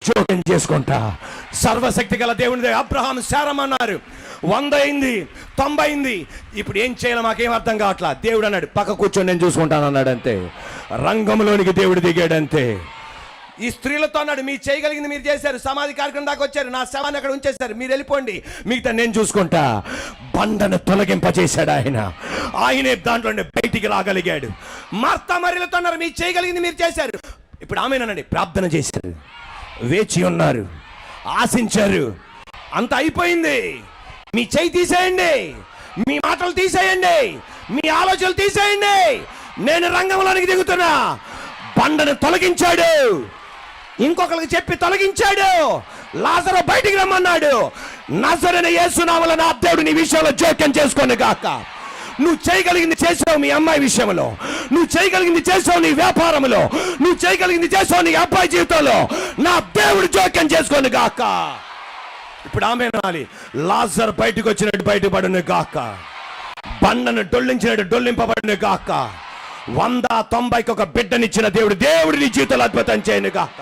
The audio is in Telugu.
జోక్యం చేసుకుంటా. సర్వశక్తి గల దేవుని అబ్రహాం శారమన్నారు 100 అయింది, 90 అయింది. ఇప్పుడు ఏం చేయాలి మాకేం అర్థం కావట్లా. దేవుడు అన్నాడు పక్క కూర్చొని నేను చూసుకుంటాను అన్నాడు. అంతే, రంగంలోనికి దేవుడు దిగాడు. అంతే. ఈ స్త్రీలతో అన్నాడు మీరు చేయగలిగింది మీరు చేశారు, సమాధి కార్యక్రమం దాకా వచ్చారు, నా శవాన్ని అక్కడ ఉంచేశారు, మీరు వెళ్ళిపోండి, మిగతా నేను చూసుకుంటా. బండను తొలగింపజేశాడు ఆయన. ఆయనే దాంట్లో బయటికి రాగలిగాడు. మార్తా మరియలతో అన్నారు మీరు చేయగలిగింది మీరు చేశారు. ఇప్పుడు ఆమెనండి ప్రార్థన చేశారు, వేచి ఉన్నారు, ఆశించారు. అంత అయిపోయింది. మీ చేయి తీసేయండి, మీ మాటలు తీసేయండి, మీ ఆలోచనలు తీసేయండి, నేను రంగంలోనికి దిగుతున్నా. బండను తొలగించాడు, ఇంకొకరికి చెప్పి తొలగించాడు. లాజరు బయటికి రమ్మన్నాడు. నజరేయుడైన యేసు నామములో నా దేవుడు నీ విషయంలో జోక్యం చేసుకోను గాక. నువ్వు చేయగలిగింది చేసావు మీ అమ్మాయి విషయంలో, నువ్వు చేయగలిగింది చేసావు నీ వ్యాపారంలో, నువ్వు చేయగలిగింది చేసావు నీ అబ్బాయి జీవితంలో. నా దేవుడు జోక్యం చేసుకోను గాక. ఇప్పుడు ఆమె నాలి లాజరు బయటకు వచ్చినట్టు బయటపడును గాక, బండను డొల్లించినట్టు డొల్లింపబడును గాక. 190కి ఒక బిడ్డనిచ్చిన దేవుడు నీ జీవితంలో అద్భుతం చేయను గాక.